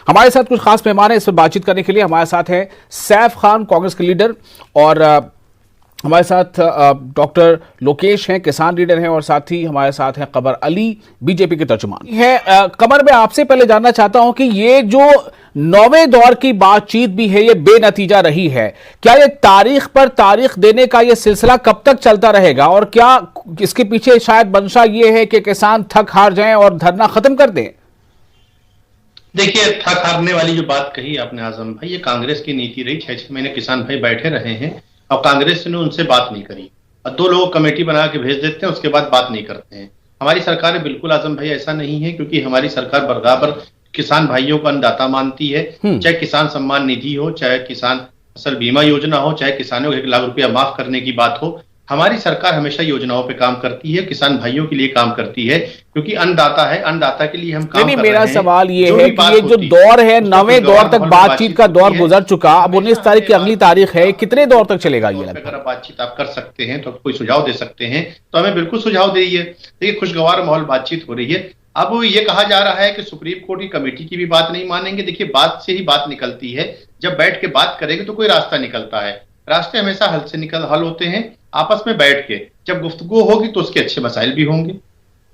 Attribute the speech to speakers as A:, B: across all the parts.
A: हमारे साथ कुछ खास मेहमान हैं इस पर बातचीत करने के लिए। हमारे साथ हैं सैफ खान, कांग्रेस के लीडर, और हमारे साथ डॉक्टर लोकेश हैं, किसान लीडर हैं, और साथ ही हमारे साथ हैं कमर अली, बीजेपी के तर्जुमान है। कमर, मैं आपसे पहले जानना चाहता हूं कि ये जो 9वें दौर की बातचीत भी है, ये बेनतीजा रही है। क्या ये तारीख पर तारीख देने का ये सिलसिला कब तक चलता रहेगा, और क्या इसके पीछे शायद मंशा ये है कि किसान थक हार जाएं और धरना खत्म कर दें?
B: देखिए, थक हारने वाली जो बात कही आपने आजम भाई, ये कांग्रेस की नीति रही। 6-6 महीने किसान भाई बैठे रहे हैं और कांग्रेस ने उनसे बात नहीं करी, और 2 लोग कमेटी बना के भेज देते हैं, उसके बाद बात नहीं करते हैं। हमारी सरकार है बिल्कुल आजम भाई ऐसा नहीं है, क्योंकि हमारी सरकार बराबर किसान भाइयों को अन्नदाता मानती है। चाहे किसान सम्मान निधि हो, चाहे किसान फसल बीमा योजना हो, चाहे किसानों को 1 लाख रुपया माफ करने की बात हो, हमारी सरकार हमेशा योजनाओं पे काम करती है, किसान भाइयों के लिए काम करती है, क्योंकि अन्नदाता है, अन्नदाता के लिए हम काम कर रहे हैं।
A: मेरा सवाल ये है कि ये जो दौर है, 9वें दौर तक बातचीत का दौर गुजर चुका, अब 19 तारीख की अगली तारीख है, कितने दौर तक चलेगा ये?
B: अगर बातचीत आप कर सकते हैं तो कोई सुझाव दे सकते हैं तो हमें बिल्कुल सुझाव दीजिए। देखिए, खुशगवार माहौल बातचीत हो रही है। अब ये कहा जा रहा है कि सुप्रीम कोर्ट की कमेटी की भी बात नहीं मानेंगे। देखिए, बात से ही बात निकलती है, जब बैठ के बात करेंगे तो कोई रास्ता निकलता है। रास्ते हमेशा हल होते हैं आपस में बैठ के। जब गुफ्तगू होगी तो उसके अच्छे मसाइल भी होंगे।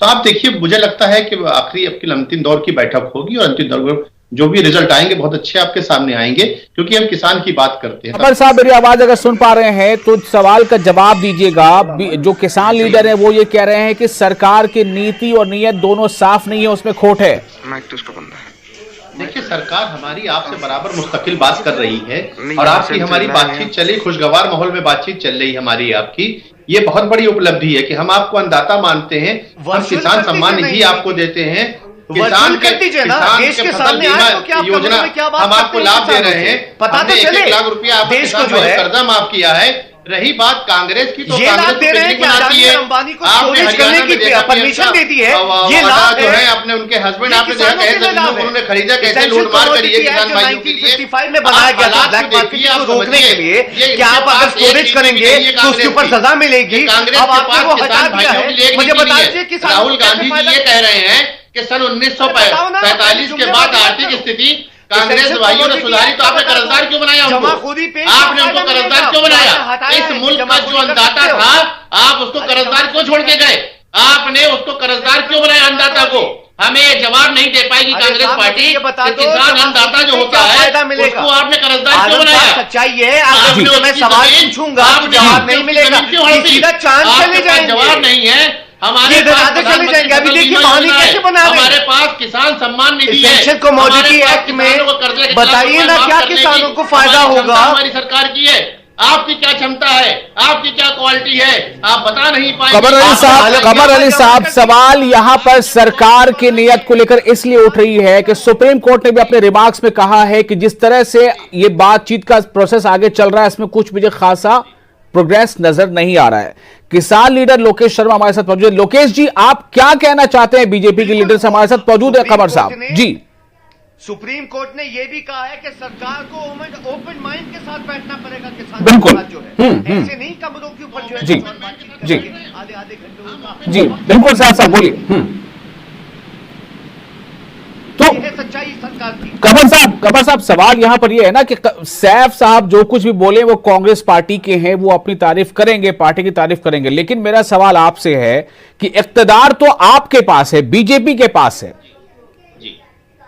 B: तो आप देखिए, मुझे लगता है कि आखिरी आपकी अंतिम दौर की बैठक होगी, और अंतिम दौर जो भी रिजल्ट आएंगे बहुत अच्छे आपके सामने आएंगे, क्योंकि हम किसान की बात करते हैं।
A: कमर साहब, मेरी आवाज अगर सुन पा रहे हैं तो सवाल का जवाब दीजिएगा। जो किसान लीडर है वो ये कह रहे हैं कि सरकार की नीति और नीयत दोनों साफ नहीं है, उसमें खोट है। देखिए, सरकार हमारी आपसे बराबर मुस्तकिल बात कर रही है, और आपकी हमारी बातचीत चली, खुशगवार माहौल में बातचीत चल रही हमारी आपकी। ये बहुत बड़ी उपलब्धि है कि हम आपको अन्नदाता मानते हैं, हम किसान सम्मान निधि आपको देते हैं, किसान के फसल बीमा योजना हम आपको लाभ दे रहे हैं।
C: पता तो चले
B: 1 लाख रुपया आपको किसान कर्जा माफ किया है। रही बात कांग्रेस की, तो
C: ये लाभ दे रहे हैं कि अडानी अंबानी को स्टोरेज करने की परमिशन दे दी है। ये लाभ
B: जो है अपने उनके हस्बैंड आपने देखा कैसे उन्होंने खरीदा, कैसे लूट मार करी है किसान भाइयों के लिए।
C: 1955 में बनाया गया था ब्लैक मार्केट को रोकने के लिए कि आप अगर स्टोरेज करेंगे तो उसके ऊपर सजा मिलेगी। अब आपने वो हटा दिया है। मुझे बता दीजिए कि
B: राहुल गांधी जी ये कह रहे हैं कि सन 1945 के बाद आर्थिक स्थिति कांग्रेस भाइयों ने सुधारी, तो आपने कर्जदार क्यों बनाया उनको? आपने उनको कर्जदार क्यों बनाया? इस मुल्क का जो अन्नदाता था, आप उसको कर्जदार क्यों छोड़ के गए? आपने उसको कर्जदार क्यों बनाया अन्नदाता को? हमें जवाब नहीं दे पाएगी कांग्रेस पार्टी। किसान अन्नदाता जो होता है उसको आपने कर्जदार क्यों बनाया?
C: सच्चाई है, आपने मैं सवाल पूछूंगा, जवाब नहीं मिलेगा, सीधा चांद चले जाएंगे।
B: जवाब नहीं है हमारे पास।
C: चले जाएंगे। अभी देखिए कहानी कैसे बना रहे हैं।
B: हमारे पास किसान सम्मान निधि है,
C: पेंशन कमोडिटी एक्ट में बताइए ना क्या किसानों को फायदा होगा।
B: हमारी सरकार की है, आपकी क्या क्षमता है, आपकी क्या क्वालिटी है, आप बता नहीं पाएंगे।
A: कमर अली साहब, सवाल यहाँ पर सरकार की नीयत को लेकर इसलिए उठ रही है कि सुप्रीम कोर्ट ने भी अपने रिमार्क्स में कहा है कि जिस तरह से ये बातचीत का प्रोसेस आगे चल रहा है, इसमें कुछ मुझे खासा प्रोग्रेस नजर नहीं आ रहा है। किसान लीडर लोकेश शर्मा हमारे साथ मौजूद है। लोकेश जी, आप क्या कहना चाहते हैं? बीजेपी के लीडर से हमारे साथ मौजूद है कमर साहब जी।
C: सुप्रीम कोर्ट ने यह भी कहा है कि सरकार को ओपन माइंड के साथ बैठना पड़ेगा किसान
A: बिल्कुल
C: जो है, ऐसे नहीं कमरों के ऊपर जो है
A: जी जी
C: आधे घंटे
A: जी बिल्कुल साहब बोलिए। तो
C: सच्चाई सरकार की।
A: कमर साहब, सवाल यहां पर यह है ना कि सैफ साहब जो कुछ भी बोले वो कांग्रेस पार्टी के हैं, वो अपनी तारीफ करेंगे, पार्टी की तारीफ करेंगे, लेकिन मेरा सवाल आपसे है कि इख्तियार तो आपके पास है, बीजेपी के पास है।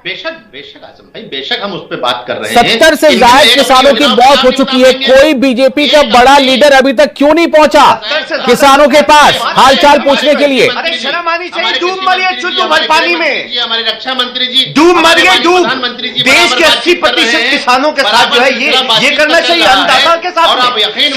B: बेशक बेशक आजम भाई, बेशक हम उस पर बात कर रहे हैं।
A: 70 से ज्यादा किसानों की मौत हो चुकी है, कोई बीजेपी का बड़ा लीडर अभी तक क्यों नहीं पहुंचा किसानों के पास हालचाल पूछने के लिए?
C: शर्म आनी चाहिए। डूब मरिए चुल्लू भर पानी में,
B: हमारे रक्षा मंत्री जी
C: डूब मरिए, डूब। देश के 80% किसानों के साथ जो है ये करना चाहिए, अन्नदाता के साथ।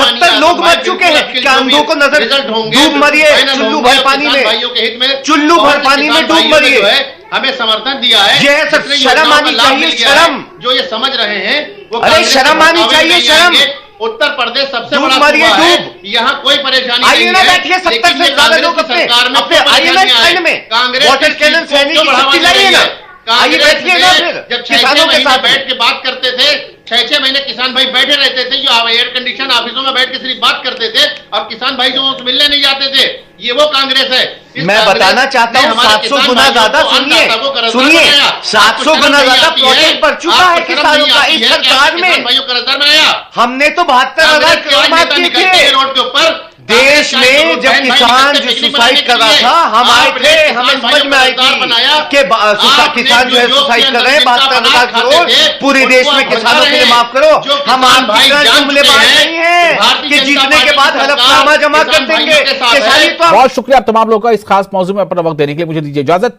C: 70 लोग मर चुके हैं, क्या अंधों को नजर? डूब मरिए चुल्लू भर पानी में, चुल्लू भर पानी में डूब मरिए।
B: हमें समर्थन दिया है,
C: ये शर्म आनी चाहिए। शर्म
B: जो ये समझ रहे हैं वो,
C: अरे शर्म आनी चाहिए। शर्म।
B: उत्तर प्रदेश सबसे बड़ा
C: मरिए
B: है, यहाँ कोई परेशानी नहीं है।
C: बैठिए 70 से ज्यादा लोग अपने आईएमएफ में
B: कांग्रेस
C: वाटर कैनन सैनिक की शक्ति लाइए ना, आइए बैठिए ना, फिर
B: जब किसानों के साथ बैठ के बात करते थे, 6 महीने किसान भाई बैठे रहते थे, जो एयर कंडीशन ऑफिसों में बैठ के सिर्फ बात करते थे, और किसान भाई जो मिलने नहीं जाते थे, ये वो कांग्रेस है।
C: मैं बताना चाहता हूं 700 गुना ज्यादा, सुनिए 700 गुना ज्यादा प्रोजेक्ट बढ़ चुका है किसानों का इस सरकार में।
B: भाइयों कर्जदार बनाया,
C: हमने तो 72,000 करोड़ माफ किए थे
B: रोड के ऊपर।
C: देश में जब किसान जो सुसाइड कर रहा था, हम आए थे, हमें समझ में आई थी कि किसान जो है सुसाइड कर रहे हैं, 72,000 करोड़ पूरे देश में किसानों के लिए माफ करो। हम आपकी जुमलेबाज नहीं है कि जीतने के बाद हलफनामा जमा कर देंगे।
A: बहुत शुक्रिया आप तमाम लोगों का इस खास मौजूद में अपना वक्त देने के लिए। मुझे दीजिए इजाजत।